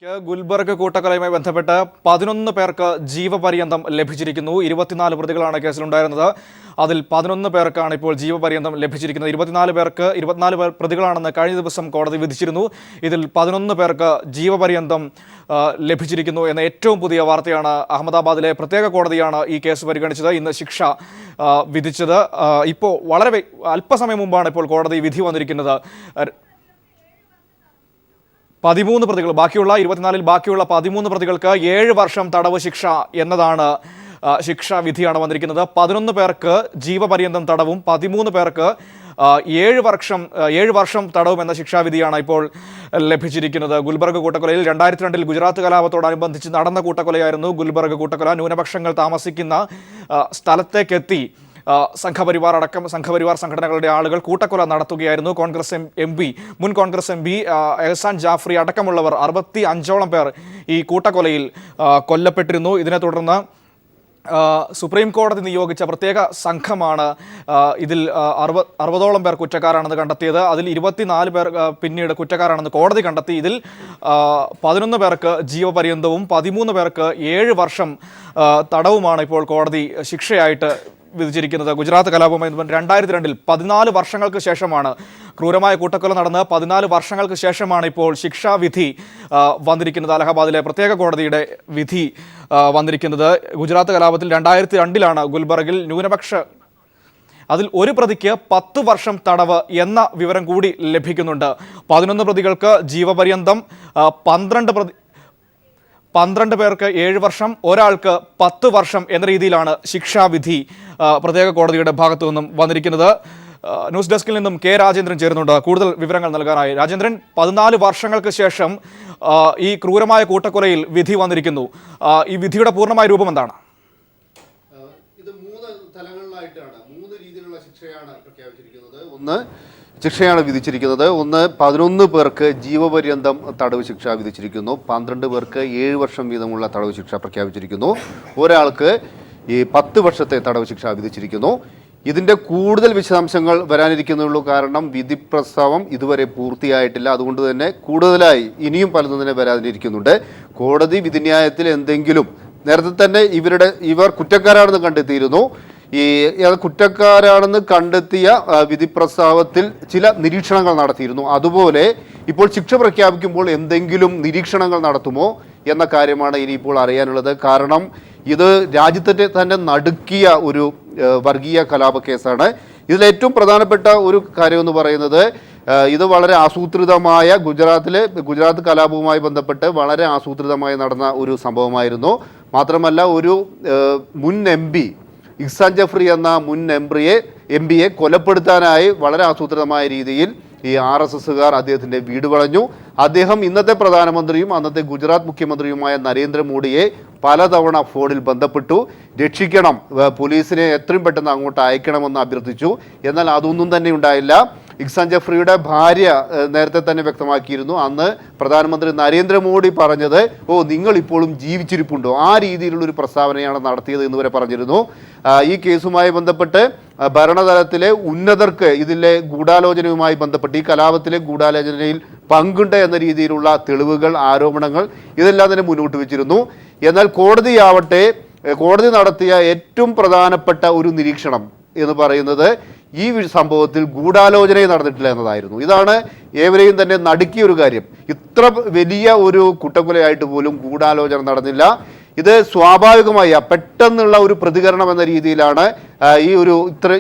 ഗുൽബർഗ് കൂട്ടക്കൊലയുമായി ബന്ധപ്പെട്ട് 11 പേർക്ക് ജീവപര്യന്തം ലഭിച്ചിരിക്കുന്നു. 24 പ്രതികളാണ് കേസിലുണ്ടായിരുന്നത്. അതിൽ 11 പേർക്കാണ് ഇപ്പോൾ ജീവപര്യന്തം ലഭിച്ചിരിക്കുന്നത്. 24 പേർ പ്രതികളാണെന്ന് കഴിഞ്ഞ ദിവസം കോടതി വിധിച്ചിരുന്നു. ഇതിൽ 11 പേർക്ക് ജീവപര്യന്തം ലഭിച്ചിരിക്കുന്നു എന്ന ഏറ്റവും പുതിയ വാർത്തയാണ്. അഹമ്മദാബാദിലെ പ്രത്യേക കോടതിയാണ് ഈ കേസ് പരിഗണിച്ചത്. ഇന്ന് ശിക്ഷ വിധിച്ചത്. ഇപ്പോൾ വളരെ അല്പസമയം മുമ്പാണ് ഇപ്പോൾ കോടതി വിധി വന്നിരിക്കുന്നത്. 13 പ്രതികൾ ബാക്കിയുള്ള 24-ൽ ബാക്കിയുള്ള 13 പ്രതികൾക്ക് 7 വർഷം തടവ് ശിക്ഷ എന്നതാണ് ശിക്ഷാ വിധിയാണ് വന്നിരിക്കുന്നത്. 11 പേർക്ക് ജീവപര്യന്തം തടവും 13 പേർക്ക് 7 വർഷം തടവും എന്ന ശിക്ഷാവിധിയാണ് ഇപ്പോൾ ലഭിച്ചിരിക്കുന്നത്. ഗുൽബർഗ് കൂട്ടക്കൊലയിൽ 2002-ൽ ഗുജറാത്ത് കലാപത്തോടനുബന്ധിച്ച് നടന്ന കൂട്ടക്കൊലയായിരുന്നു ഗുൽബർഗ് കൂട്ടക്കൊല. ന്യൂനപക്ഷങ്ങൾ താമസിക്കുന്ന സ്ഥലത്തേക്കെത്തി സംഘപരിവാർ സംഘടനകളുടെ ആളുകൾ കൂട്ടക്കൊല നടത്തുകയായിരുന്നു. മുൻ കോൺഗ്രസ് എം പി എഹ്സാൻ ജാഫ്രി അടക്കമുള്ളവർ 65ഓളം പേർ ഈ കൂട്ടക്കൊലയിൽ കൊല്ലപ്പെട്ടിരുന്നു. ഇതിനെ തുടർന്ന് സുപ്രീം കോടതി നിയോഗിച്ച പ്രത്യേക സംഘമാണ് ഇതിൽ 60ഓളം പേർ കുറ്റക്കാരാണെന്ന് കണ്ടെത്തിയത്. അതിൽ 24 പേർ പിന്നീട് കുറ്റക്കാരാണെന്ന് കോടതി കണ്ടെത്തി. ഇതിൽ 11 പേർക്ക് ജീവപര്യന്തവും 13 പേർക്ക് 7 വർഷം തടവുമാണ് ഇപ്പോൾ കോടതി ശിക്ഷയായിട്ട് വിധിച്ചിരിക്കുന്നത്. ഗുജറാത്ത് കലാപവുമായി 2002-ൽ 14 വർഷങ്ങൾക്ക് ശേഷമാണ് ക്രൂരമായ കൂട്ടക്കൊല നടന്ന് 14 വർഷങ്ങൾക്ക് ശേഷമാണ് ഇപ്പോൾ ശിക്ഷാവിധി വന്നിരിക്കുന്നത്. അലഹബാദിലെ പ്രത്യേക കോടതിയുടെ വിധി വന്നിരിക്കുന്നത്. ഗുജറാത്ത് കലാപത്തിൽ 2002-ലാണ് ഗുൽബർഗിൽ അതിൽ ഒരു പ്രതിക്ക് 10 വർഷം തടവ് എന്ന വിവരം കൂടി ലഭിക്കുന്നുണ്ട്. 11 പ്രതികൾക്ക് ജീവപര്യന്തം, 12 പേർക്ക് 7 വർഷം, ഒരാൾക്ക് 10 വർഷം എന്ന രീതിയിലാണ് ശിക്ഷാവിധി പ്രത്യേക കോടതിയുടെ ഭാഗത്തു നിന്നും വന്നിരിക്കുന്നത്. ന്യൂസ് ഡെസ്കിൽ നിന്നും കെ രാജേന്ദ്രൻ ചേരുന്നുണ്ട് കൂടുതൽ വിവരങ്ങൾ നൽകാനായി. രാജേന്ദ്രൻ, 14 വർഷങ്ങൾക്ക് ശേഷം ഈ ക്രൂരമായ കൂട്ടക്കൊലയിൽ വിധി വന്നിരിക്കുന്നു. ഈ വിധിയുടെ പൂർണ്ണമായ രൂപം എന്താണ്? ഇത് 3 തലങ്ങളിലായിട്ടാണ് 3 രീതിയിലുള്ള ശിക്ഷയാണ് വിധിച്ചിരിക്കുന്നത്. ഒന്ന് 11 പേർക്ക് ജീവപര്യന്തം തടവ് ശിക്ഷ വിധിച്ചിരിക്കുന്നു. 12 പേർക്ക് 7 വർഷം വീതമുള്ള തടവ് ശിക്ഷ പ്രഖ്യാപിച്ചിരിക്കുന്നു. ഒരാൾക്ക് ഈ 10 വർഷത്തെ തടവ് ശിക്ഷ വിധിച്ചിരിക്കുന്നു. ഇതിൻ്റെ കൂടുതൽ വിശദാംശങ്ങൾ വരാനിരിക്കുന്നുള്ളൂ. കാരണം വിധി പ്രസ്താവം ഇതുവരെ പൂർത്തിയായിട്ടില്ല. അതുകൊണ്ട് തന്നെ കൂടുതലായി ഇനിയും പലതും തന്നെ വരാനിരിക്കുന്നുണ്ട്. കോടതി വിധിന്യായത്തിൽ എന്തെങ്കിലും നേരത്തെ തന്നെ ഇവർ കുറ്റക്കാരാണെന്ന് കണ്ടെത്തിയിരുന്നു. ഈ കുറ്റക്കാരാണെന്ന് കണ്ടെത്തിയ വിധി പ്രസ്താവത്തിൽ ചില നിരീക്ഷണങ്ങൾ നടത്തിയിരുന്നു. അതുപോലെ ഇപ്പോൾ ശിക്ഷ പ്രഖ്യാപിക്കുമ്പോൾ എന്തെങ്കിലും നിരീക്ഷണങ്ങൾ നടത്തുമോ എന്ന കാര്യമാണ് ഇനിയിപ്പോൾ അറിയാനുള്ളത്. കാരണം ഇത് രാജ്യത്തെ തന്നെ നടുക്കിയ ഒരു വർഗീയ കലാപ കേസാണ്. ഇതിലേറ്റവും പ്രധാനപ്പെട്ട ഒരു കാര്യമെന്ന് പറയുന്നത് ഇത് വളരെ ആസൂത്രിതമായ ഗുജറാത്ത് കലാപവുമായി ബന്ധപ്പെട്ട് വളരെ ആസൂത്രിതമായി നടന്ന ഒരു സംഭവമായിരുന്നു. മാത്രമല്ല ഒരു മുൻ എം പി എഹ്സാൻ ജാഫ്രി എന്ന മുൻ എം പിയെ കൊലപ്പെടുത്താനായി വളരെ ആസൂത്രിതമായ രീതിയിൽ ഈ RSSകാർ അദ്ദേഹത്തിൻ്റെ വീട് വളഞ്ഞു. അദ്ദേഹം ഇന്നത്തെ പ്രധാനമന്ത്രിയും അന്നത്തെ ഗുജറാത്ത് മുഖ്യമന്ത്രിയുമായ നരേന്ദ്രമോദിയെ പലതവണ ഫോണിൽ ബന്ധപ്പെട്ടു. രക്ഷിക്കണം, പോലീസിനെ എത്രയും പെട്ടെന്ന് അങ്ങോട്ട് അയക്കണമെന്ന് അഭ്യർത്ഥിച്ചു. എന്നാൽ അതൊന്നും തന്നെ ഉണ്ടായില്ല. എഹ്സാൻ ജാഫ്രിയുടെ ഭാര്യ നേരത്തെ തന്നെ വ്യക്തമാക്കിയിരുന്നു. അന്ന് പ്രധാനമന്ത്രി നരേന്ദ്രമോദി പറഞ്ഞത് നിങ്ങൾ ഇപ്പോഴും ജീവിച്ചിരിപ്പുണ്ടോ, ആ രീതിയിലുള്ളൊരു പ്രസ്താവനയാണ് നടത്തിയത് എന്ന് വരെ പറഞ്ഞിരുന്നു. ഈ കേസുമായി ബന്ധപ്പെട്ട് ഭരണതലത്തിലെ ഉന്നതർക്ക് ഇതിലെ ഗൂഢാലോചനയുമായി ബന്ധപ്പെട്ട് ഈ കലാപത്തിലെ ഗൂഢാലോചനയിൽ പങ്കുണ്ട് എന്ന രീതിയിലുള്ള തെളിവുകൾ, ആരോപണങ്ങൾ ഇതെല്ലാം തന്നെ മുന്നോട്ട് വെച്ചിരുന്നു. എന്നാൽ കോടതി നടത്തിയ ഏറ്റവും പ്രധാനപ്പെട്ട ഒരു നിരീക്ഷണം എന്ന് പറയുന്നത് ഈ സംഭവത്തിൽ ഗൂഢാലോചന നടന്നിട്ടില്ല എന്നതായിരുന്നു. ഇതാണ് ഏവരെയും തന്നെ നടുക്കിയ ഒരു കാര്യം. ഇത്ര വലിയ ഒരു കൂട്ടക്കൊലയായിട്ട് പോലും ഗൂഢാലോചന നടന്നില്ല. ഇത് സ്വാഭാവികമായ പെട്ടെന്നുള്ള ഒരു പ്രതികരണം എന്ന രീതിയിലാണ്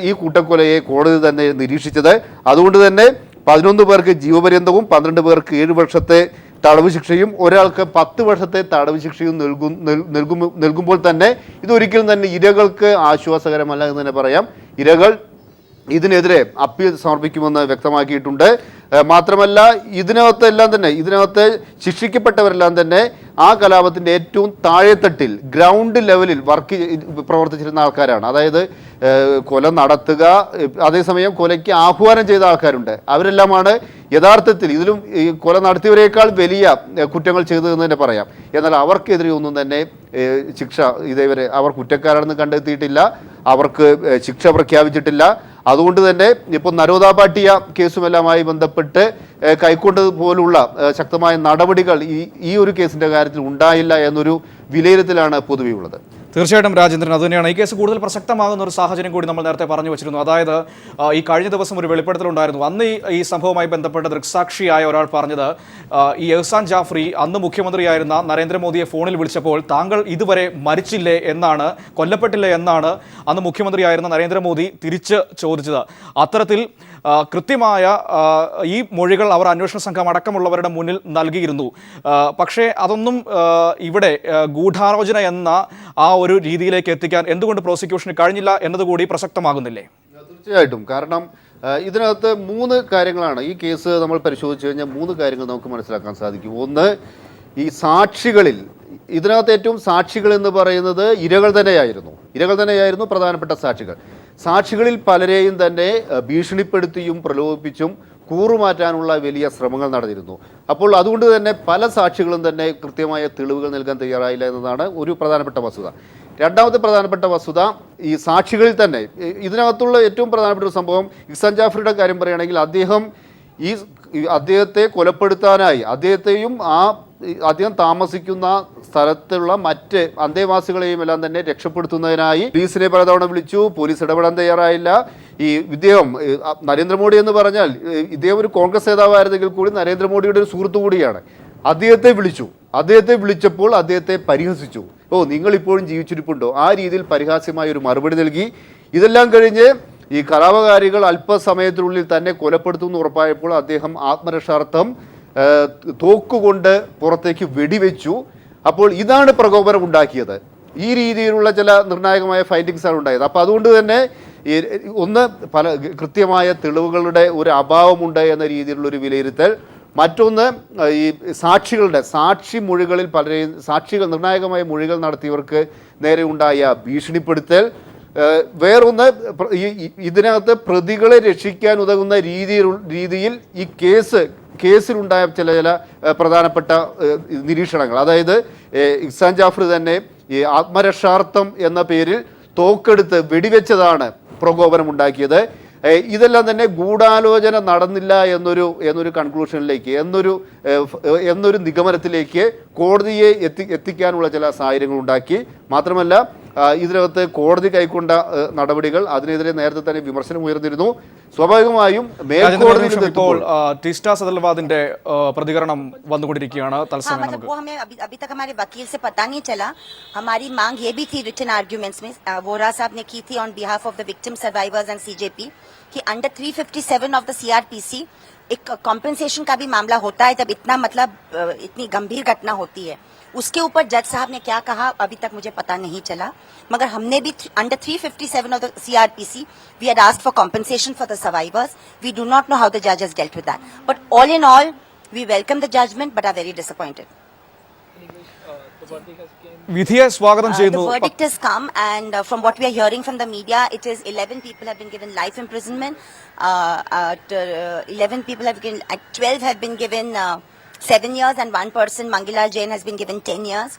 ഈ കൂട്ടക്കൊലയെ കോടതി തന്നെ നിരീക്ഷിച്ചത്. അതുകൊണ്ട് തന്നെ 11 പേർക്ക് ജീവപര്യന്തവും 12 പേർക്ക് 7 വർഷത്തെ തടവ് ശിക്ഷയും ഒരാൾക്ക് 10 വർഷത്തെ തടവ് ശിക്ഷയും നൽകുമ്പോൾ തന്നെ ഇതൊരിക്കലും തന്നെ ഇരകൾക്ക് ആശ്വാസകരമല്ല എന്ന് തന്നെ പറയാം. ഇരകൾ ഇതിനെതിരെ അപ്പീൽ സമർപ്പിക്കുമെന്ന് വ്യക്തമാക്കിയിട്ടുണ്ട്. മാത്രമല്ല ഇതിനകത്ത് ശിക്ഷിക്കപ്പെട്ടവരെല്ലാം തന്നെ ആ കലാപത്തിൻ്റെ ഏറ്റവും താഴെത്തട്ടിൽ ഗ്രൗണ്ട് ലെവലിൽ പ്രവർത്തിച്ചിരുന്ന ആൾക്കാരാണ്. അതായത് കൊല നടത്തുക, അതേസമയം കൊലയ്ക്ക് ആഹ്വാനം ചെയ്ത ആൾക്കാരുണ്ട്. അവരെല്ലാമാണ് യഥാർത്ഥത്തിൽ ഇതിലും ഈ കൊല നടത്തിയവരേക്കാൾ വലിയ കുറ്റങ്ങൾ ചെയ്തതെന്ന് തന്നെ പറയാം. എന്നാൽ അവർക്കെതിരെ ഒന്നും തന്നെ ശിക്ഷ ഇതേവരെ അവർ കുറ്റക്കാരാണെന്ന് കണ്ടെത്തിയിട്ടില്ല. അവർക്ക് ശിക്ഷ പ്രഖ്യാപിച്ചിട്ടില്ല. അതുകൊണ്ട് തന്നെ ഇപ്പോൾ നരോദ ഭാട്ടിയ കേസുമെല്ലാമായി ബന്ധപ്പെട്ട് കൈക്കൊണ്ടത് പോലുള്ള ശക്തമായ നടപടികൾ ഈ ഒരു കേസിന്റെ കാര്യത്തിൽ ഉണ്ടായില്ല എന്നൊരു വിലയിരുത്തലാണ് പൊതുവെ ഉള്ളത്. തീർച്ചയായിട്ടും രാജേന്ദ്രൻ, അതുതന്നെയാണ് ഈ കേസ് കൂടുതൽ പ്രസക്തമാകുന്ന ഒരു സാഹചര്യം കൂടി നമ്മൾ നേരത്തെ പറഞ്ഞു വെച്ചിരുന്നു. അതായത് ഈ കഴിഞ്ഞ ദിവസം ഒരു വെളിപ്പെടുത്തലുണ്ടായിരുന്നു. അന്ന് ഈ സംഭവവുമായി ബന്ധപ്പെട്ട് ദൃക്സാക്ഷിയായ ഒരാൾ പറഞ്ഞത്, ഈ എഹ്സാൻ ജാഫ്രി അന്ന് മുഖ്യമന്ത്രിയായിരുന്ന നരേന്ദ്രമോദിയെ ഫോണിൽ വിളിച്ചപ്പോൾ താങ്കൾ ഇതുവരെ മരിച്ചില്ലേ എന്നാണ്, കൊല്ലപ്പെട്ടില്ലേ എന്നാണ് അന്ന് മുഖ്യമന്ത്രിയായിരുന്ന നരേന്ദ്രമോദി തിരിച്ച് ചോദിച്ചത്. അത്തരത്തിൽ കൃത്യമായ ഈ മൊഴികൾ അവർ അന്വേഷണ സംഘം അടക്കമുള്ളവരുടെ മുന്നിൽ നൽകിയിരുന്നു. പക്ഷേ അതൊന്നും ഇവിടെ ഗൂഢാലോചന എന്ന ആ ഒരു രീതിയിലേക്ക് എത്തിക്കാൻ എന്തുകൊണ്ട് പ്രോസിക്യൂഷന് കഴിഞ്ഞില്ല എന്നതുകൂടി പ്രസക്തമാകുന്നില്ലേ? തീർച്ചയായിട്ടും. കാരണം ഇതിനകത്ത് 3 കാര്യങ്ങളാണ്. ഈ കേസ് നമ്മൾ പരിശോധിച്ച് കഴിഞ്ഞാൽ 3 കാര്യങ്ങൾ നമുക്ക് മനസ്സിലാക്കാൻ സാധിക്കും. ഒന്ന്, ഈ സാക്ഷികളിൽ ഇതിനകത്ത് ഏറ്റവും സാക്ഷികൾ എന്ന് പറയുന്നത് ഇരകൾ തന്നെയായിരുന്നു പ്രധാനപ്പെട്ട സാക്ഷികളിൽ പലരെയും തന്നെ ഭീഷണിപ്പെടുത്തിയും പ്രലോഭിപ്പിച്ചും കൂറുമാറ്റാനുള്ള വലിയ ശ്രമങ്ങൾ നടന്നിരുന്നു. അപ്പോൾ അതുകൊണ്ട് തന്നെ പല സാക്ഷികളും തന്നെ കൃത്യമായ തെളിവുകൾ നൽകാൻ തയ്യാറായില്ല എന്നതാണ് ഒരു പ്രധാനപ്പെട്ട വസ്തുത. രണ്ടാമത്തെ പ്രധാനപ്പെട്ട വസ്തുത, ഈ സാക്ഷികളിൽ തന്നെ ഇതിനകത്തുള്ള ഏറ്റവും പ്രധാനപ്പെട്ട ഒരു സംഭവം, എഹ്സാൻ ജാഫ്രിയുടെ കാര്യം പറയുകയാണെങ്കിൽ അദ്ദേഹത്തെ കൊലപ്പെടുത്താനായി അദ്ദേഹം താമസിക്കുന്ന സ്ഥലത്തുള്ള മറ്റ് അന്തേവാസികളെയും എല്ലാം തന്നെ രക്ഷപ്പെടുത്തുന്നതിനായി പോലീസിനെ പലതവണ വിളിച്ചു. പോലീസ് ഇടപെടാൻ തയ്യാറായില്ല. ഇദ്ദേഹം നരേന്ദ്രമോദി എന്ന് പറഞ്ഞാൽ ഇദ്ദേഹം ഒരു കോൺഗ്രസ് നേതാവായിരുന്നെങ്കിൽ കൂടി നരേന്ദ്രമോദിയുടെ ഒരു സുഹൃത്തു കൂടിയാണ്. അദ്ദേഹത്തെ വിളിച്ചപ്പോൾ അദ്ദേഹത്തെ പരിഹസിച്ചു. നിങ്ങൾ ഇപ്പോഴും ജീവിച്ചിരിപ്പുണ്ടോ? ആ രീതിയിൽ പരിഹാസ്യമായ ഒരു മറുപടി നൽകി. ഇതെല്ലാം കഴിഞ്ഞ് ഈ കലാപകാരികൾ അല്പസമയത്തിനുള്ളിൽ തന്നെ കൊലപ്പെടുത്തുമെന്ന് ഉറപ്പായപ്പോൾ അദ്ദേഹം ആത്മരക്ഷാർത്ഥം തോക്കുകൊണ്ട് പുറത്തേക്ക് വെടിവെച്ചു. അപ്പോൾ ഇതാണ് പ്രകോപനം ഉണ്ടാക്കിയത്. ഈ രീതിയിലുള്ള ചില നിർണായകമായ ഫൈൻഡിങ്സാണ് ഉണ്ടായത്. അപ്പോൾ അതുകൊണ്ട് തന്നെ ഒന്ന് കൃത്യമായ തെളിവുകളുടെ ഒരു അഭാവമുണ്ട് എന്ന രീതിയിലുള്ളൊരു വിലയിരുത്തൽ. മറ്റൊന്ന്, ഈ സാക്ഷി മൊഴികളിൽ പലരെയും നിർണായകമായ മൊഴികൾ നടത്തിയവർക്ക് നേരെ ഉണ്ടായ ഭീഷണിപ്പെടുത്തൽ. വേറൊന്ന്, ഇതിനകത്ത് പ്രതികളെ രക്ഷിക്കാൻ ഉതകുന്ന രീതിയിൽ ഈ കേസിലുണ്ടായ ചില പ്രധാനപ്പെട്ട നിരീക്ഷണങ്ങൾ. അതായത് എഹ്സാൻ ജാഫ്രി തന്നെ ഈ ആത്മരക്ഷാർത്ഥം എന്ന പേരിൽ തോക്കെടുത്ത് വെടിവെച്ചതാണ് പ്രകോപനം ഉണ്ടാക്കിയത്. ഇതെല്ലാം തന്നെ ഗൂഢാലോചന നടന്നില്ല എന്നൊരു കൺക്ലൂഷനിലേക്ക് എന്നൊരു നിഗമനത്തിലേക്ക് കോടതിയെ എത്തിക്കാനുള്ള ചില സാഹചര്യങ്ങൾ ഉണ്ടാക്കി. മാത്രമല്ല ഇതിനകത്ത് കോടതി കൈക്കൊണ്ട നടപടികൾ അതിനെതിരെ നേരത്തെ തന്നെ വിമർശനം ഉയർന്നിരുന്നു. സ്വാഭാവികമായും ഇപ്പോൾ ടിസ്റ്റാ സദൽവാദിന്റെ പ്രതികരണം വന്നുകൊണ്ടിരിക്കുകയാണ്. തത്സമയം अभी तक हमारे वकील से पता नहीं चला. हमारी मांग ये भी थी रिटन आर्ग्यूमेंट्स में, वोरा साहब ने की थी on behalf of the victim survivors and CJP कि अंडर 357 ऑफ द सीआरपीसी एक कॉम्पेंसेशन का भी मामला होता है जब इतनी गंभीर घटना होती है. उसके ऊपर जज साहब ने क्या कहा अभी तक मुझे पता नहीं चला, मगर हमने भी under 357 of the CrPC we had asked for compensation for the survivors. We do not know how the जज has dealt with that, but all in all we welcome the judgment but are very disappointed. വിധിയെ സ്വാഗതം ചെയ്യുന്നു. The verdict has come and from what we are hearing from the media, it is 11 people have been given life imprisonment, 11 people have given 12 have been given 7 years and one person, Mangilal Jain, has been given 10 years.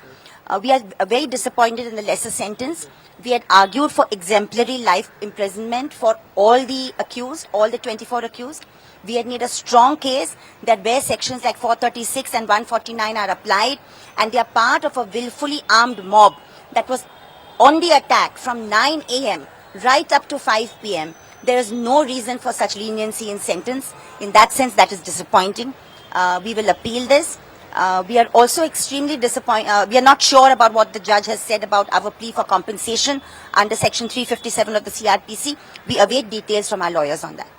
We are very disappointed in the lesser sentence. We had argued for exemplary life imprisonment for all the accused, all the 24 accused. We had made a strong case that where sections like 436 and 149 are applied and they are part of a willfully armed mob that was on the attack from 9 a.m. right up to 5 p.m. There is no reason for such leniency in sentence. In that sense, that is disappointing. We will appeal this. We are also extremely disappointed. We are not sure about what the judge has said about our plea for compensation under section 357 of the CRPC. We await details from our lawyers on that.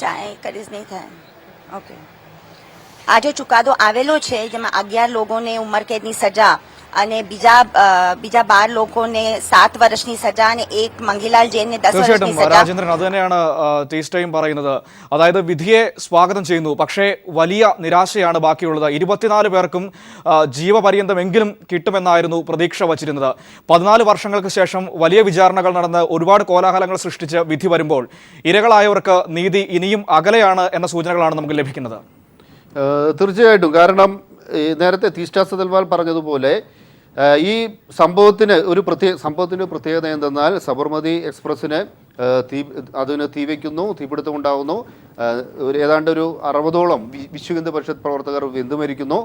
ચાય કરીશ નહીં થાય. Okay, આ જો ચુકાદો આવેલો છે જેમાં 11 લોકોને ઉંમર કેદની સજા અને બીજા 12 લોકોને 7 વર્ષની સજા અને એક મંગીલાલ જૈનને 10 વર્ષની സജ. രാജേന്ദ്രൻ, അത് തന്നെയാണ് ടീസ്റ്റയും പറയുന്നത്. അതായത് വിധിയെ സ്വാഗതം ചെയ്യുന്നു, പക്ഷേ വലിയ നിരാശയാണ് ബാക്കിയുള്ളത്. 24 പേർക്കും ജീവപര്യന്തമെങ്കിലും കിട്ടുമെന്നായിരുന്നു പ്രതീക്ഷ വച്ചിരുന്നത്. 14 വർഷങ്ങൾക്ക് ശേഷം വലിയ വിചാരണകൾ നടന്ന് ഒരുപാട് കോലാഹലങ്ങൾ സൃഷ്ടിച്ച് വിധി വരുമ്പോൾ ഇരകളായവർക്ക് നീതി ഇനിയും അകലെയാണ് എന്ന സൂചനകളാണ് നമുക്ക് ലഭിക്കുന്നത്. തീർച്ചയായിട്ടും. കാരണം നേരത്തെ ടിസ്റ്റാ സദൽവാൽ പറഞ്ഞതുപോലെ ഈ സംഭവത്തിന് ഒരു പ്രത്യേകത എന്തെന്നാൽ സബർമതി എക്സ്പ്രസ്സിന് അതിന് തീവയ്ക്കുന്നു, തീപിടുത്തം ഉണ്ടാകുന്നു. ഏതാണ്ട് ഒരു 60ഓളം വിശ്വ ഹിന്ദു പരിഷത്ത് പ്രവർത്തകർ വെന്തുമരിക്കുന്നു.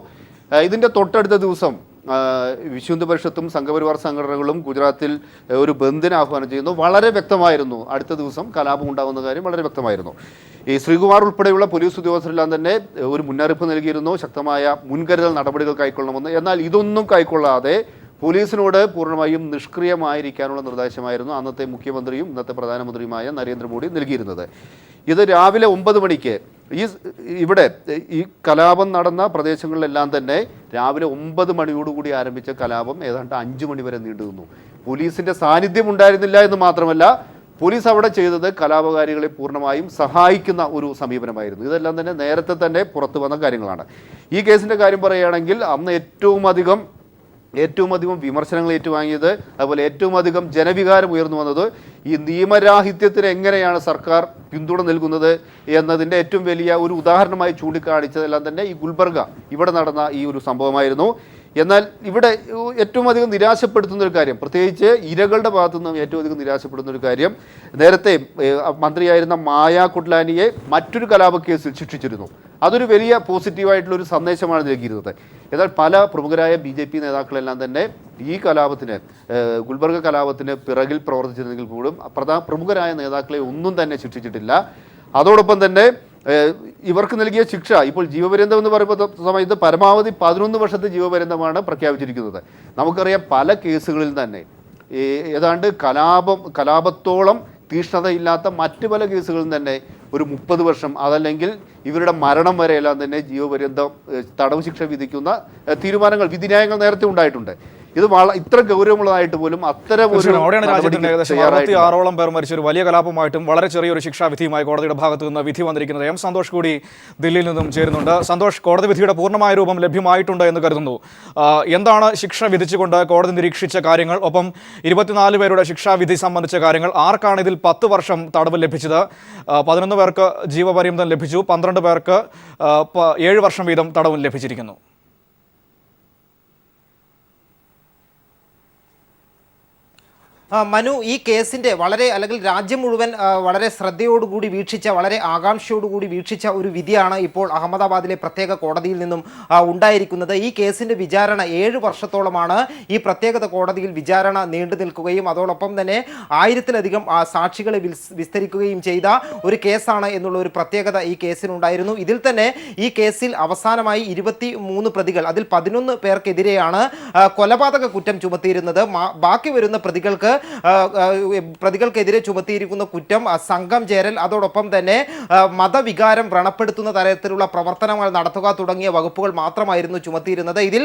ഇതിൻ്റെ തൊട്ടടുത്ത ദിവസം വിശ്വ ഹിന്ദു പരിഷത്തും സംഘപരിവാർ സംഘടനകളും ഗുജറാത്തിൽ ഒരു ബന്ദിന് ആഹ്വാനം ചെയ്യുന്നു. വളരെ വ്യക്തമായിരുന്നു അടുത്ത ദിവസം കലാപം ഉണ്ടാകുന്ന കാര്യം വളരെ വ്യക്തമായിരുന്നു. ഈ ശ്രീകുമാർ ഉൾപ്പെടെയുള്ള പോലീസ് ഉദ്യോഗസ്ഥരെല്ലാം തന്നെ ഒരു മുന്നറിയിപ്പ് നൽകിയിരുന്നു, ശക്തമായ മുൻകരുതൽ നടപടികൾ കൈക്കൊള്ളണമെന്ന്. എന്നാൽ ഇതൊന്നും കൈക്കൊള്ളാതെ പോലീസിനോട് പൂർണ്ണമായും നിഷ്ക്രിയമായിരിക്കാനുള്ള നിർദ്ദേശമായിരുന്നു അന്നത്തെ മുഖ്യമന്ത്രിയും ഇന്നത്തെ പ്രധാനമന്ത്രിയുമായ നരേന്ദ്രമോദി നൽകിയിരുന്നത്. ഇത് രാവിലെ 9 മണിക്ക് ഇവിടെ ഈ കലാപം നടന്ന പ്രദേശങ്ങളിലെല്ലാം തന്നെ രാവിലെ 9 മണിയോടുകൂടി ആരംഭിച്ച കലാപം ഏതാണ്ട് 5 മണി വരെ നീണ്ടു നിന്നു. പോലീസിന്റെ സാന്നിധ്യം ഉണ്ടായിരുന്നില്ല എന്ന് മാത്രമല്ല, പോലീസ് അവിടെ ചെയ്തത് കലാപകാരികളെ പൂർണ്ണമായും സഹായിക്കുന്ന ഒരു സമീപനമായിരുന്നു. ഇതെല്ലാം തന്നെ നേരത്തെ തന്നെ പുറത്തു വന്ന കാര്യങ്ങളാണ്. ഈ കേസിൻ്റെ കാര്യം പറയുകയാണെങ്കിൽ അന്ന് ഏറ്റവും അധികം വിമർശനങ്ങൾ ഏറ്റുവാങ്ങിയത്, അതുപോലെ ഏറ്റവും അധികം ജനവികാരം ഉയർന്നു വന്നത് ഈ നിയമരാഹിത്യത്തിന് എങ്ങനെയാണ് സർക്കാർ പിന്തുണ നൽകുന്നത് എന്നതിൻ്റെ ഏറ്റവും വലിയ ഒരു ഉദാഹരണമായി ചൂണ്ടിക്കാണിച്ചതെല്ലാം തന്നെ ഈ ഗുൽബർഗ ഇവിടെ നടന്ന ഈ ഒരു സംഭവമായിരുന്നു. എന്നാൽ ഇവിടെ ഏറ്റവും അധികം നിരാശപ്പെടുത്തുന്ന ഒരു കാര്യം, പ്രത്യേകിച്ച് ഇരകളുടെ ഭാഗത്തു നിന്നും ഏറ്റവും അധികം നിരാശപ്പെടുന്ന ഒരു കാര്യം, നേരത്തെ മന്ത്രിയായിരുന്ന മായ കുട്ലാനിയെ മറ്റൊരു കലാപ കേസിൽ ശിക്ഷിച്ചിരുന്നു. അതൊരു വലിയ പോസിറ്റീവായിട്ടുള്ളൊരു സന്ദേശമാണ് നൽകിയിരുന്നത്. എന്നാൽ പല പ്രമുഖരായ BJP നേതാക്കളെല്ലാം തന്നെ ഈ കലാപത്തിന്, ഗുൽബർഗ കലാപത്തിന് പിറകിൽ പ്രവർത്തിച്ചിരുന്നെങ്കിൽ പോലും പ്രമുഖരായ നേതാക്കളെ ഒന്നും തന്നെ ശിക്ഷിച്ചിട്ടില്ല. അതോടൊപ്പം തന്നെ ഇവർക്ക് നൽകിയ ശിക്ഷ ഇപ്പോൾ ജീവപര്യന്തം എന്ന് പറയുമ്പോൾ സമയത്ത് പരമാവധി 11 വർഷത്തെ ജീവപര്യന്തമാണ് പ്രഖ്യാപിച്ചിരിക്കുന്നത്. നമുക്കറിയാം പല കേസുകളിൽ തന്നെ ഏതാണ്ട് കലാപത്തോളം തീഷ്ണതയില്ലാത്ത മറ്റ് പല കേസുകളിൽ തന്നെ ഒരു 30 വർഷം അതല്ലെങ്കിൽ ഇവരുടെ മരണം വരെയെല്ലാം തന്നെ ജീവപര്യന്തം തടവ് ശിക്ഷ വിധിക്കുന്ന തീരുമാനങ്ങൾ, വിധിന്യായങ്ങൾ നേരത്തെ ഉണ്ടായിട്ടുണ്ട്. ഇത് ഇത്ര ഗൗരവമുള്ളതായിട്ട് പോലും അത്തരം രാജ്യത്തിന്റെ ഏകദേശം 66ഓളം പേർ മരിച്ച ഒരു വലിയ കലാപമായിട്ടും വളരെ ചെറിയൊരു ശിക്ഷാവിധിയുമായി കോടതിയുടെ ഭാഗത്തു നിന്ന് വിധി വന്നിരിക്കുന്നത്. എം സന്തോഷ് കൂടി ദില്ലിയിൽ നിന്നും ചേരുന്നുണ്ട്. സന്തോഷ്, കോടതി വിധിയുടെ പൂർണ്ണമായ രൂപം ലഭ്യമായിട്ടുണ്ട് എന്ന് കരുതുന്നു. എന്താണ് ശിക്ഷ വിധിച്ചുകൊണ്ട് കോടതി നിരീക്ഷിച്ച കാര്യങ്ങൾ? ഒപ്പം 24 പേരുടെ ശിക്ഷാവിധി സംബന്ധിച്ച കാര്യങ്ങൾ. ആർക്കാണ് ഇതിൽ 10 വർഷം തടവ് ലഭിച്ചത്? 11 പേർക്ക് ജീവപര്യന്തം ലഭിച്ചു, 12 പേർക്ക് 7 വർഷം വീതം തടവും ലഭിച്ചിരിക്കുന്നു. മനു, ഈ കേസിൻ്റെ അല്ലെങ്കിൽ രാജ്യം മുഴുവൻ വളരെ ശ്രദ്ധയോടുകൂടി വീക്ഷിച്ച, വളരെ ആകാംക്ഷയോടുകൂടി വീക്ഷിച്ച ഒരു വിധിയാണ് ഇപ്പോൾ അഹമ്മദാബാദിലെ പ്രത്യേക കോടതിയിൽ നിന്നും ഉണ്ടായിരിക്കുന്നത്. ഈ കേസിൻ്റെ വിചാരണ 7 വർഷത്തോളമാണ് ഈ പ്രത്യേക കോടതിയിൽ വിചാരണ നീണ്ടു നിൽക്കുകയും അതോടൊപ്പം തന്നെ 1000-ലധികം സാക്ഷികളെ വിസ്തരിക്കുകയും ചെയ്ത ഒരു കേസാണ് എന്നുള്ള ഒരു പ്രത്യേകത ഈ കേസിനുണ്ടായിരുന്നു. ഇതിൽ തന്നെ ഈ കേസിൽ അവസാനമായി 23 പ്രതികൾ, അതിൽ 11 പേർക്കെതിരെയാണ് കൊലപാതക കുറ്റം ചുമത്തിയിരുന്നത്. ബാക്കി വരുന്ന പ്രതികൾക്കെതിരെ ചുമത്തിയിരിക്കുന്ന കുറ്റം സംഘം ചേരൽ, അതോടൊപ്പം തന്നെ മതവികാരം വ്രണപ്പെടുത്തുന്ന തരത്തിലുള്ള പ്രവർത്തനങ്ങൾ നടത്തുക തുടങ്ങിയ വകുപ്പുകൾ മാത്രമായിരുന്നു ചുമത്തിയിരുന്നത്. ഇതിൽ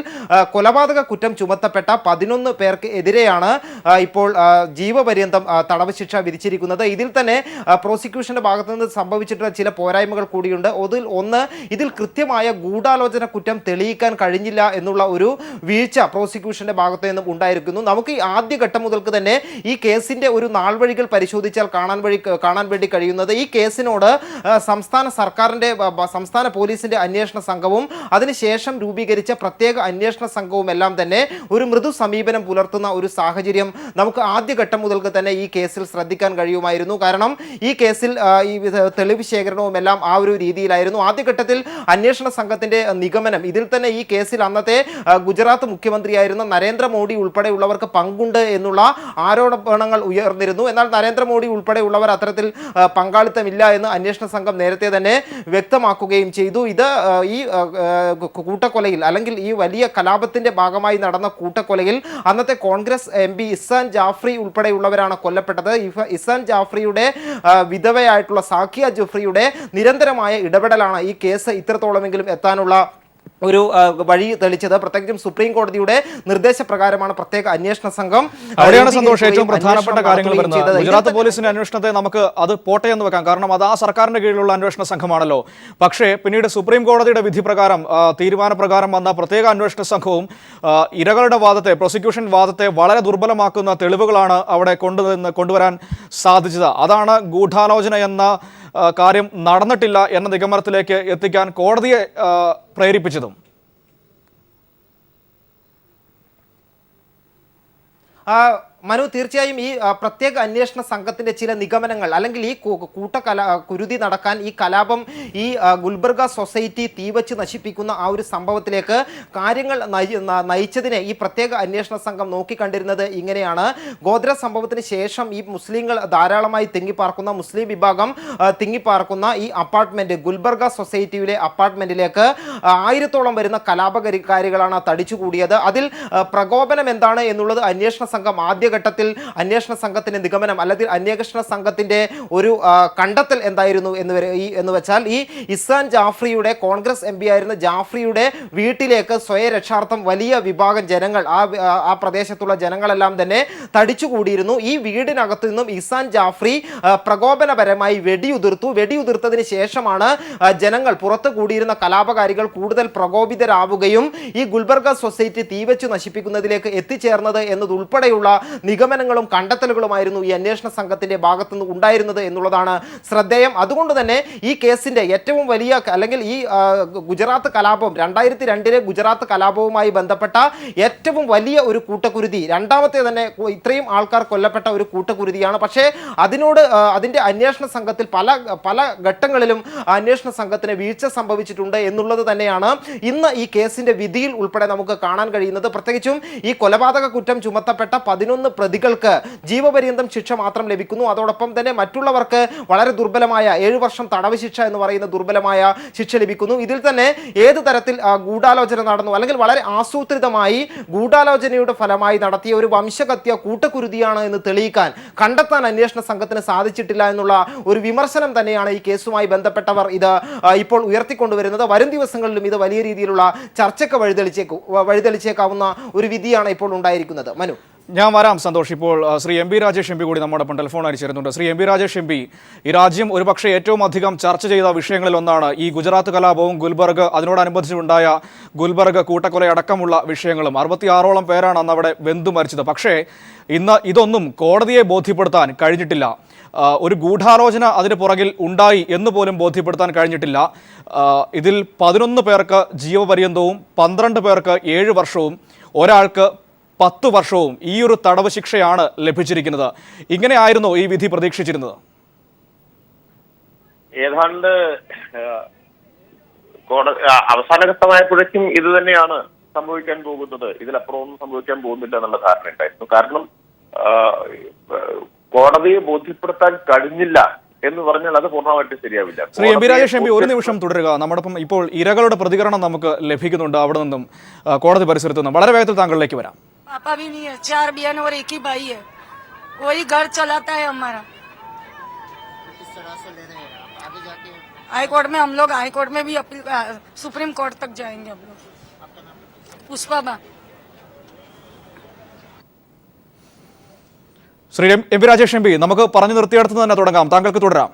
കൊലപാതക കുറ്റം ചുമത്തപ്പെട്ട 11 പേർക്ക് എതിരെയാണ് ഇപ്പോൾ ജീവപര്യന്തം തടവ് ശിക്ഷ വിധിച്ചിരിക്കുന്നത്. ഇതിൽ തന്നെ പ്രോസിക്യൂഷന്റെ ഭാഗത്തു നിന്ന് സംഭവിച്ചിട്ടുള്ള ചില പോരായ്മകൾ കൂടിയുണ്ട്. ഇതിൽ കൃത്യമായ ഗൂഢാലോചന കുറ്റം തെളിയിക്കാൻ കഴിഞ്ഞില്ല എന്നുള്ള ഒരു വീഴ്ച പ്രോസിക്യൂഷന്റെ ഭാഗത്തു നിന്നും ഉണ്ടായിരിക്കുന്നു. നമുക്ക് ഈ ആദ്യഘട്ടം മുതൽക്ക് തന്നെ ഈ കേസിന്റെ ഒരു നാൾവഴികൾ പരിശോധിച്ചാൽ കാണാൻ വേണ്ടി കഴിയുന്നത്, ഈ കേസിനോട് സംസ്ഥാന പോലീസിന്റെ അന്വേഷണ സംഘവും അതിനുശേഷം രൂപീകരിച്ച പ്രത്യേക അന്വേഷണ സംഘവും എല്ലാം തന്നെ ഒരു മൃദു സമീപനം പുലർത്തുന്ന ഒരു സാഹചര്യം നമുക്ക് ആദ്യഘട്ടം മുതൽക്ക് തന്നെ ഈ കേസിൽ ശ്രദ്ധിക്കാൻ കഴിയുമായിരുന്നു. കാരണം ഈ കേസിൽ ഈ തെളിവ് ശേഖരണവും എല്ലാം ആ ഒരു രീതിയിലായിരുന്നു. ആദ്യഘട്ടത്തിൽ അന്വേഷണ സംഘത്തിന്റെ നിഗമനം, ഇതിൽ തന്നെ ഈ കേസിൽ അന്നത്തെ ഗുജറാത്ത് മുഖ്യമന്ത്രിയായിരുന്ന നരേന്ദ്രമോദി ഉൾപ്പെടെയുള്ളവർക്ക് പങ്കുണ്ട് എന്നുള്ള ആരോപണങ്ങൾ ഉയർന്നിരുന്നു. എന്നാൽ നരേന്ദ്രമോദി ഉൾപ്പെടെയുള്ളവർ അത്തരത്തിൽ പങ്കാളിത്തമില്ല എന്ന് അന്വേഷണ സംഘം നേരത്തെ തന്നെ വ്യക്തമാക്കുകയും ചെയ്തു. ഇത് ഈ കൂട്ടക്കൊലയിൽ അല്ലെങ്കിൽ ഈ വലിയ കലാപത്തിന്റെ ഭാഗമായി നടന്ന കൂട്ടക്കൊലയിൽ അന്നത്തെ കോൺഗ്രസ് MP ഇഹ്സാൻ ജാഫ്രി ഉൾപ്പെടെയുള്ളവരാണ് കൊല്ലപ്പെട്ടത്. ഇഹ്സാൻ ജാഫ്രിയുടെ വിധവയായിട്ടുള്ള സാക്കിയ ജാഫ്രിയുടെ നിരന്തരമായ ഇടപെടലാണ് ഈ കേസ് ഇത്രത്തോളമെങ്കിലും എത്താനുള്ള ഒരു വഴി തെളിച്ചത്. പ്രത്യേകിച്ചും സുപ്രീം കോടതിയുടെ നിർദ്ദേശപ്രകാരമാണ് പ്രത്യേക അന്വേഷണ സംഘം. അവിടെയാണ് സന്തോഷം ഏറ്റവും പ്രധാനപ്പെട്ട കാര്യങ്ങൾ വരുന്നത്. ഗുജറാത്ത് പോലീസിന്റെ അന്വേഷണത്തെ നമുക്ക് അത് പോട്ടെ എന്ന് വെക്കാം, കാരണം അത് ആ സർക്കാരിന്റെ കീഴിലുള്ള അന്വേഷണ സംഘമാണല്ലോ. പക്ഷേ പിന്നീട് സുപ്രീം കോടതിയുടെ വിധി പ്രകാരം, തീരുമാനപ്രകാരം വന്ന പ്രത്യേക അന്വേഷണ സംഘവും ഇരകളുടെ വാദത്തെ, പ്രോസിക്യൂഷൻ വാദത്തെ വളരെ ദുർബലമാക്കുന്ന തെളിവുകളാണ് അവിടെ കൊണ്ടുവരാൻ സാധിച്ചത്. അതാണ് ഗൂഢാലോചന എന്ന കാര്യം നടന്നിട്ടില്ല എന്ന നിഗമനത്തിലേക്ക് എത്തിക്കാൻ കോടതിയെ പ്രേരിപ്പിച്ചതും. മനു, തീർച്ചയായും ഈ പ്രത്യേക അന്വേഷണ സംഘത്തിന്റെ ചില നിഗമനങ്ങൾ അല്ലെങ്കിൽ ഈ കുരുതി നടക്കാൻ ഈ കലാപം ഈ ഗുൽബർഗ സൊസൈറ്റി തീവച്ച് നശിപ്പിക്കുന്ന ആ ഒരു സംഭവത്തിലേക്ക് കാര്യങ്ങൾ നയിച്ചതിനെ ഈ പ്രത്യേക അന്വേഷണ സംഘം നോക്കിക്കണ്ടിരുന്നത് ഇങ്ങനെയാണ്. ഗോദ്ര സംഭവത്തിന് ശേഷം ഈ മുസ്ലിങ്ങൾ ധാരാളമായി തിങ്ങിപ്പാർക്കുന്ന മുസ്ലിം വിഭാഗം തിങ്ങിപ്പാർക്കുന്ന ഈ അപ്പാർട്ട്മെന്റ് ഗുൽബർഗ സൊസൈറ്റിയിലെ അപ്പാർട്ട്മെന്റിലേക്ക് 1000-ഓളം വരുന്ന കലാപകാരികളാണ് തടിച്ചുകൂടിയത്. അതിൽ പ്രകോപനം എന്താണ് എന്നുള്ളത് അന്വേഷണ സംഘം ആദ്യഘട്ടത്തിൽ അന്വേഷണ സംഘത്തിന്റെ നിഗമനം അല്ലെങ്കിൽ അന്വേഷണ സംഘത്തിന്റെ ഒരു കണ്ടെത്തൽ എന്തായിരുന്നു എന്ന് വെച്ചാൽ ഈ ഇസാൻ ജാഫ്രിയുടെ കോൺഗ്രസ് എം പി ആയിരുന്ന ജാഫ്രിയുടെ വീട്ടിലേക്ക് സ്വയരക്ഷാർത്ഥം വലിയ വിഭാഗം ജനങ്ങൾ ആ പ്രദേശത്തുള്ള ജനങ്ങളെല്ലാം തന്നെ തടിച്ചുകൂടിയിരുന്നു. ഈ വീടിനകത്തു നിന്നും ഇസാൻ ജാഫ്രി പ്രകോപനപരമായി വെടിയുതിർത്തതിന് ശേഷമാണ് ജനങ്ങൾ പുറത്തു കൂടിയിരുന്ന കലാപകാരികൾ കൂടുതൽ പ്രകോപിതരാവുകയും ഈ ഗുൽബർഗ സൊസൈറ്റി തീവച്ചു നശിപ്പിക്കുന്നതിലേക്ക് എത്തിച്ചേർന്നത് എന്നതുൾപ്പെടെയുള്ള നിഗമനങ്ങളും കണ്ടെത്തലുകളുമായിരുന്നു ഈ അന്വേഷണ സംഘത്തിന്റെ ഭാഗത്തുനിന്ന് ഉണ്ടായിരുന്നത് എന്നുള്ളതാണ് ശ്രദ്ധേയം. അതുകൊണ്ട് തന്നെ ഈ കേസിന്റെ ഏറ്റവും വലിയ അല്ലെങ്കിൽ ഈ ഗുജറാത്ത് കലാപം 2002 ഗുജറാത്ത് കലാപവുമായി ബന്ധപ്പെട്ട ഏറ്റവും വലിയ ഒരു കൂട്ടക്കുരുതി, രണ്ടാമത്തെ തന്നെ ഇത്രയും ആൾക്കാർ കൊല്ലപ്പെട്ട ഒരു കൂട്ടക്കുരുതിയാണ്. പക്ഷേ അതിന്റെ അന്വേഷണ സംഘത്തിൽ പല ഘട്ടങ്ങളിലും അന്വേഷണ സംഘത്തിന് വീഴ്ച സംഭവിച്ചിട്ടുണ്ട് എന്നുള്ളത് തന്നെയാണ് ഇന്ന് ഈ കേസിന്റെ വിധിയിൽ ഉൾപ്പെടെ നമുക്ക് കാണാൻ കഴിയുന്നത്. പ്രത്യേകിച്ചും ഈ കൊലപാതക കുറ്റം ചുമത്തപ്പെട്ട 11 പ്രതികൾക്ക് ജീവപര്യന്തം ശിക്ഷ മാത്രം ലഭിക്കുന്നു. അതോടൊപ്പം തന്നെ മറ്റുള്ളവർക്ക് വളരെ ദുർബലമായ 7 വർഷം തടവ് ശിക്ഷ എന്ന് പറയുന്ന ദുർബലമായ ശിക്ഷ ലഭിക്കുന്നു. ഇതിൽ തന്നെ ഏത് തരത്തിൽ ഗൂഢാലോചന നടന്നു അല്ലെങ്കിൽ വളരെ ആസൂത്രിതമായി ഗൂഢാലോചനയുടെ ഫലമായി നടത്തിയ ഒരു വംശഹത്യ കൂട്ടക്കുരുതിയാണ് എന്ന് തെളിയിക്കാൻ കണ്ടെത്താൻ അന്വേഷണ സംഘത്തിന് സാധിച്ചിട്ടില്ല എന്നുള്ള ഒരു വിമർശനം തന്നെയാണ് ഈ കേസുമായി ബന്ധപ്പെട്ടവർ ഇത് ഇപ്പോൾ ഉയർത്തിക്കൊണ്ടുവരുന്നത്. വരും ദിവസങ്ങളിലും ഇത് വലിയ രീതിയിലുള്ള ചർച്ചയ്ക്ക് വഴിതെളിച്ചേക്കാവുന്ന ഒരു വിധിയാണ് ഇപ്പോൾ ഉണ്ടായിരിക്കുന്നത്. മനു, ഞാൻ വരാം സന്തോഷ്. ഇപ്പോൾ Shri M P Rajesh M P കൂടി നമ്മോടൊപ്പം ടെലിഫോൺ ചേരുന്നുണ്ട്. Shri M P Rajesh M P, ഈ രാജ്യം ഒരുപക്ഷെ ഏറ്റവും അധികം ചർച്ച ചെയ്ത വിഷയങ്ങളിൽ ഒന്നാണ് ഈ ഗുജറാത്ത് കലാപവും ഗുൽബർഗ് അതിനോടനുബന്ധിച്ചുണ്ടായ ഗുൽബർഗ് കൂട്ടക്കൊലയടക്കമുള്ള വിഷയങ്ങളും. 66ഓളം പേരാണ് അന്ന് അവിടെ വെന്തു മരിച്ചത്. പക്ഷേ ഇന്ന് ഇതൊന്നും കോടതിയെ ബോധ്യപ്പെടുത്താൻ കഴിഞ്ഞിട്ടില്ല. ഒരു ഗൂഢാലോചന അതിന് പുറകിൽ ഉണ്ടായി എന്ന് പോലും ബോധ്യപ്പെടുത്താൻ കഴിഞ്ഞിട്ടില്ല. ഇതിൽ 11 പേർക്ക് ജീവപര്യന്തവും 12 പേർക്ക് 7 വർഷവും ഒരാൾക്ക് 10 വർഷവും ഈ ഒരു തടവ് ശിക്ഷയാണ് ലഭിച്ചിരിക്കുന്നത്. ഇങ്ങനെയായിരുന്നു ഈ വിധി പ്രതീക്ഷിച്ചിരുന്നത്? ഏതാണ്ട് അവസാനഘട്ടമായപ്പോഴേക്കും ഇത് തന്നെയാണ് സംഭവിക്കാൻ പോകുന്നത്, ഇതിലപ്പുറമൊന്നും സംഭവിക്കാൻ പോകുന്നില്ല എന്നുള്ള ധാരണ ഉണ്ടായിരുന്നു. കാരണം കോടതിയെ ബോധ്യപ്പെടുത്താൻ കഴിഞ്ഞില്ല എന്ന് പറഞ്ഞാൽ അത് പൂർണ്ണമായിട്ട് ശരിയാവില്ല. Shri M P Rajesh M P, ഒരു നിമിഷം തുടരുക. നമ്മോടൊപ്പം ഇപ്പോൾ ഇരകളുടെ പ്രതികരണം നമുക്ക് ലഭിക്കുന്നുണ്ട് അവിടെ നിന്നും, കോടതി പരിസരത്തു നിന്നും. വളരെ വേഗത്തിൽ താങ്കളിലേക്ക് വരാം. पापा भी नहीं है, 4 बहन और एक ही भाई है, वही घर चलाता है हमारा। किस तरह से ले रहे हैं आप आगे जाके? हाई कोर्ट में हम लोग हाई कोर्ट में भी अपील, सुप्रीम कोर्ट तक जाएंगे हम लोग। आपका नाम? पुष्पा बा। Shri M P Rajesh M P, നമുക്ക് പറഞ്ഞു നിർത്തിയെടുത്ത് തന്നെ തുടങ്ങാം. താങ്കൾക്ക് തുടരാം.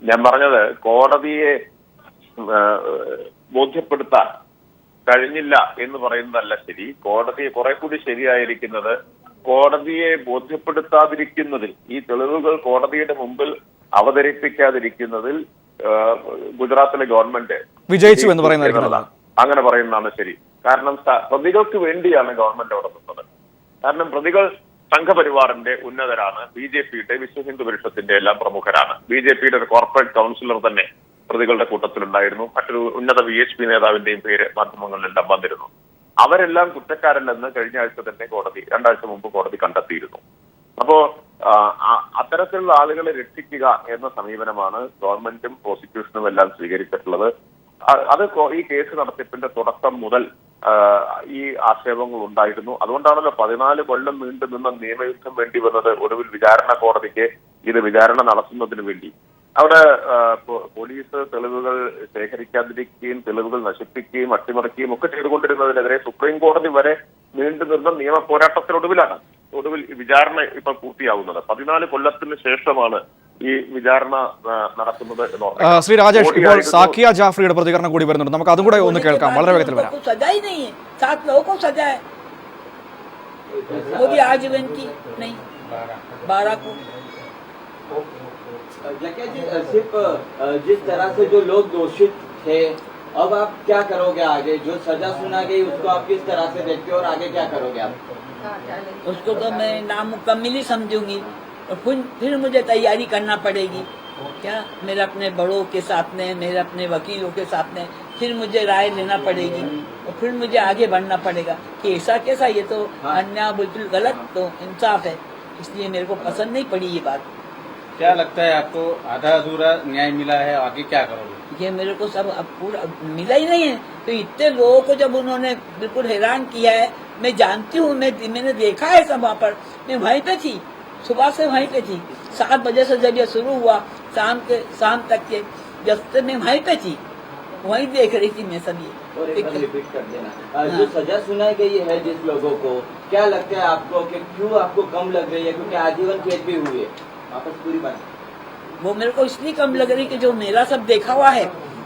ഞാൻ പറഞ്ഞത് കോടതിയെ ബോധ്യപ്പെടുത്താൻ കഴിഞ്ഞില്ല എന്ന് പറയുന്നതല്ല ശരി. കോടതിയെ കുറെ കൂടി ശരിയായിരിക്കുന്നത് കോടതിയെ ബോധ്യപ്പെടുത്താതിരിക്കുന്നതിൽ, ഈ തെളിവുകൾ കോടതിയുടെ മുമ്പിൽ അവതരിപ്പിക്കാതിരിക്കുന്നതിൽ ഗുജറാത്തിലെ ഗവൺമെന്റ് വിജയിച്ചു എന്ന് പറയുന്നതാണ്. അങ്ങനെ പറയുന്നതാണ് ശരി. കാരണം പ്രതികൾക്ക് വേണ്ടിയാണ് ഗവൺമെന്റ് അവിടെ നിന്നത്. കാരണം പ്രതികൾ സംഘപരിവാറിന്റെ ഉന്നതരാണ്, BJPയുടെ വിശ്വ ഹിന്ദു പരിഷത്തിന്റെ എല്ലാം പ്രമുഖരാണ്. BJPയുടെ ഒരു കോർപ്പറേറ്റ് കൗൺസിലർ തന്നെ പ്രതികളുടെ കൂട്ടത്തിലുണ്ടായിരുന്നു. മറ്റൊരു ഉന്നത VHP നേതാവിന്റെയും പേര് മാധ്യമങ്ങളിലെല്ലാം വന്നിരുന്നു. അവരെല്ലാം കുറ്റക്കാരല്ലെന്ന് കഴിഞ്ഞ ആഴ്ച തന്നെ കോടതി, 2 ആഴ്ച മുമ്പ് കോടതി കണ്ടെത്തിയിരുന്നു. അപ്പോ അത്തരത്തിലുള്ള ആളുകളെ രക്ഷിക്കുക എന്ന സമീപനമാണ് ഗവൺമെന്റും പ്രോസിക്യൂഷനും എല്ലാം സ്വീകരിച്ചിട്ടുള്ളത്. അത് ഈ കേസ് നടത്തിപ്പിന്റെ തുടക്കം മുതൽ ഈ ആക്ഷേപങ്ങൾ ഉണ്ടായിരുന്നു. അതുകൊണ്ടാണല്ലോ 14 കൊല്ലം നീണ്ടു നിന്ന നിയമയുദ്ധം വേണ്ടി വന്നത്. ഒടുവിൽ വിചാരണ കോടതിക്ക് ഇത് വിചാരണ നടത്തുന്നതിന് വേണ്ടി അവിടെ പോലീസ് തെളിവുകൾ ശേഖരിക്കാതിരിക്കുകയും തെളിവുകൾ നശിപ്പിക്കുകയും അട്ടിമറിക്കുകയും ഒക്കെ ചെയ്തുകൊണ്ടിരുന്നതിനെതിരെ സുപ്രീം കോടതി വരെ നീണ്ടു നിന്ന നിയമ പോരാട്ടത്തിനൊടുവിലാണ് ഒടുവിൽ വിചാരണ ഇപ്പൊ പൂർത്തിയാവുന്നത്. 14 കൊല്ലത്തിന് ശേഷമാണ് ഈ വിചാരണ നടക്കുന്നത് എന്ന് പറഞ്ഞു. ശ്രീ രാജേഷ്, ഇപ്പോൾ സാക്കിയ ജാഫ്രിയുടെ പ്രതികരണം കൂടി വരുന്നുണ്ട്. നമുക്ക് അതും കൂടെ ഒന്ന് കേൾക്കാം. വളരെ വേഗത്തിൽ വരാം. सिर्फ जिस तरह से जो लोग दोषित थे अब आप क्या करोगे आगे? जो सजा सुना गई उसको आप किस तरह से देखते हो और आगे क्या करोगे आप? उसको तो मैं नामुकम्मिल ही समझूंगी और फिर मुझे तैयारी करना पड़ेगी। क्या मेरे अपने बड़ों के साथ में, मेरे अपने वकीलों के साथ में फिर मुझे राय लेना पड़ेगी और फिर मुझे आगे बढ़ना पड़ेगा कि ऐसा कैसा, ये तो अन्याय, बिल्कुल गलत, तो इंसाफ है। इसलिए मेरे को पसंद नहीं पड़ी ये बात। क्या लगता है आपको आधा अधूरा न्याय मिला है, आगे क्या करोगे? ये मेरे को सब अब पूरा मिला ही नहीं है, तो इतने लोगों को जब उन्होंने बिल्कुल हैरान किया है, मैं जानती हूँ, मैंने देखा है सब वहाँ पर, मैं वहीं पे थी, सुबह से वहीं पे थी, 7 बजे से जब ये शुरू हुआ शाम तक के, जब से मैं वहीं पे थी, वहीं देख रही थी मैं सब ये। और एक बार रिपीट कर देना, जो सजा सुनाई गई है जिस लोगों को, क्या लगता है आपको कि क्यों आपको कम लग रही है? क्योंकि आजीवन कैद भी हुई है। वापस पूरी बात। वो मेरे को इसलिए कम लग रही कि जो मेरा सब देखा हुआ है,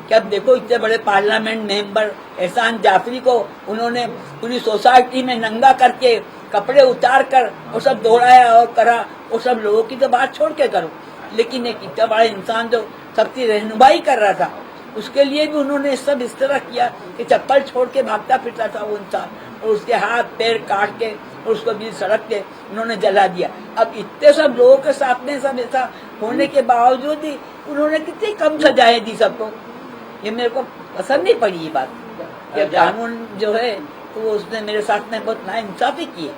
कि अब देखो इतने बड़े पार्लियामेंट मेंबर एहसान जाफरी को उन्होंने पूरी सोसाइटी में नंगा करके कपड़े उतार कर वो सब दौड़ाया और करा, वो सब लोगों की तो बात छोड़ के करो, लेकिन एक इतना बड़ा इंसान जो सबकी रहनुमाई कर रहा था, उसके लिए भी उन्होंने सब इस तरह किया कि चप्पल छोड़ के भागता फिरता था वो इंसान, और उसके हाथ पैर काट के और उसको बीच सड़क पे उन्होंने जला दिया। अब इतने सब लोगों के साथ में सब ऐसा होने के बावजूद ही उन्होंने कितनी कम सजाएं दी सबको। ये मेरे को पसंद नहीं पड़ी ये बात कि कानून जो है तो वो उसने मेरे साथ में बहुत नाइंसाफी की है।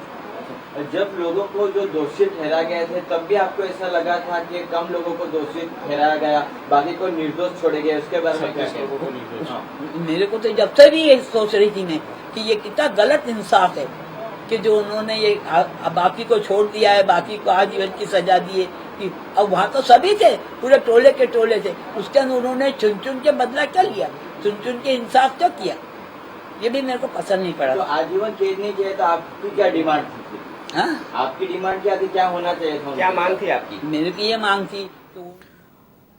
जब लोगों को जो दोषी ठहरा गए थे तब भी आपको ऐसा लगा था कि कम लोगों को दोषी ठहराया गया, बाकी को निर्दोष छोड़े गए, उसके बारे में क्या कहें? मेरे को तो जब से भी ये सोच रही थी मैं कि ये कितना गलत इंसाफ है कि जो उन्होंने ये बाकी को छोड़ दिया है, बाकी को आजीवन की सजा दी है। कि अब वहाँ तो सभी थे, पूरे टोले के टोले थे, उसके अंदर उन्होंने चुन चुन के बदला क्या लिया, चुन चुन के इंसाफ क्या किया, ये भी मेरे को पसंद नहीं पड़ा। तो आजीवन कैद नहीं किया तो आपकी क्या डिमांड थी? हाँ, आपकी डिमांड क्या थी, क्या होना चाहिए था? क्या मांग थी आपकी? मेरे की ये मांग थी तो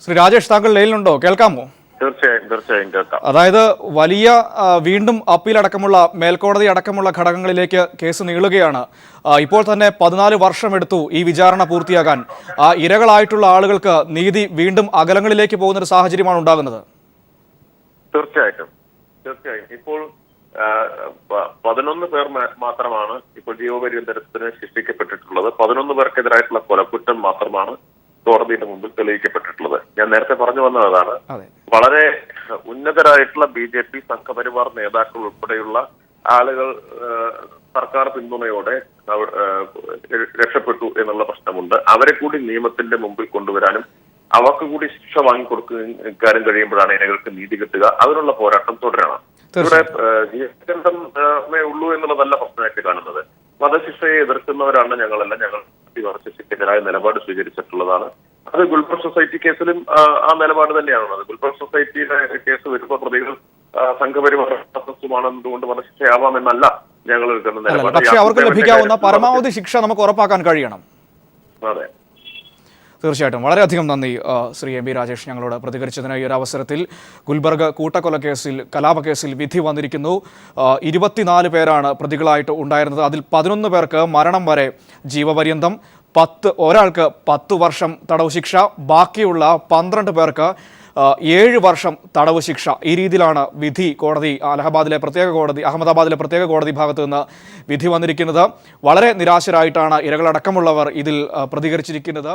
ശ്രീ രാജേഷ്, താങ്കൾ ലൈനിലുണ്ടോ? കേൾക്കാമോ? തീർച്ചയായും കേൾക്കാം. അതായത് വലിയ വീണ്ടും അപ്പീൽ അടക്കമുള്ള മേൽക്കോടതി അടക്കമുള്ള ഘടകങ്ങളിലേക്ക് കേസ് നീളുകയാണ്. ഇപ്പോൾ തന്നെ 14 വർഷമെടുത്തു ഈ വിചാരണ പൂർത്തിയാകാൻ. ഇരകളായിട്ടുള്ള ആളുകൾക്ക് നീതി വീണ്ടും അകലങ്ങളിലേക്ക് പോകുന്ന ഒരു സാഹചര്യമാണ് ഉണ്ടാകുന്നത്. തീർച്ചയായും ഇപ്പോൾ 11 പേർ മാത്രമാണ് ഇപ്പോൾ ജീവപര്യന്തരത്തിന് ശിക്ഷിക്കപ്പെട്ടിട്ടുള്ളത്. 11 പേർക്കെതിരായിട്ടുള്ള കൊലക്കുറ്റം മാത്രമാണ് കോടതിയുടെ മുമ്പിൽ തെളിയിക്കപ്പെട്ടിട്ടുള്ളത്. ഞാൻ നേരത്തെ പറഞ്ഞു വന്നതാണ്, വളരെ ഉന്നതരായിട്ടുള്ള BJP സംഘപരിവാർ നേതാക്കൾ ഉൾപ്പെടെയുള്ള ആളുകൾ സർക്കാർ പിന്തുണയോടെ രക്ഷപ്പെട്ടു എന്നുള്ള പ്രശ്നമുണ്ട്. അവരെ കൂടി നിയമത്തിന്റെ മുമ്പിൽ കൊണ്ടുവരാനും അവർക്ക് കൂടി ശിക്ഷ വാങ്ങിക്കൊടുക്കാനും കഴിയുമ്പോഴാണ് ഇരകൾക്ക് നീതി കിട്ടുക. അതിനുള്ള പോരാട്ടം തുടരണം. ഇവിടെ ജീവപര്യന്തമേ ഉള്ളൂ എന്നുള്ളതല്ല പ്രശ്നമായിട്ട് കാണുന്നത്. വധശിക്ഷയെ എതിർക്കുന്നവരാണ് ഞങ്ങളല്ല. ഞങ്ങൾ വധശിക്ഷയ്ക്കെതിരായ നിലപാട് സ്വീകരിച്ചിട്ടുള്ളതാണ്. അത് ഗുൽബർഗ് സൊസൈറ്റി കേസിലും ആ നിലപാട് തന്നെയാണുള്ളത്. ഗുൽബർഗ് സൊസൈറ്റിയുടെ കേസ് വരുമ്പോൾ പ്രതികൾ സംഘപരിവാരമാണെന്നതുകൊണ്ട് വധശിക്ഷയാവാമെന്നല്ല ഞങ്ങൾ എടുക്കുന്ന നിലപാട്. പക്ഷേ അവർക്ക് ലഭിക്കാവുന്ന പരമാവധി ശിക്ഷ നമുക്ക് ഉറപ്പാക്കാൻ കഴിയണം. അതെ, തീർച്ചയായിട്ടും. വളരെയധികം നന്ദി ശ്രീ എം. രാജേഷ് ഞങ്ങളോട് പ്രതികരിച്ചതിന്. ഈ ഒരു അവസരത്തിൽ ഗുൽബർഗ് കൂട്ടക്കൊലക്കേസിൽ, കലാപക്കേസിൽ വിധി വന്നിരിക്കുന്നു. 24 പേരാണ് പ്രതികളായിട്ട് ഉണ്ടായിരുന്നത്. അതിൽ 11 പേർക്ക് മരണം വരെ ജീവപര്യന്തം, ഒരാൾക്ക് 10 വർഷം തടവ് ശിക്ഷ, ബാക്കിയുള്ള 12 പേർക്ക് 7 വർഷം തടവ് ശിക്ഷ. ഈ രീതിയിലാണ് വിധി കോടതി, അഹമ്മദാബാദിലെ പ്രത്യേക കോടതി ഭാഗത്തു നിന്ന് വിധി വന്നിരിക്കുന്നത്. വളരെ നിരാശരായിട്ടാണ് ഇരകളടക്കമുള്ളവർ ഇതിൽ പ്രതികരിച്ചിരിക്കുന്നത്.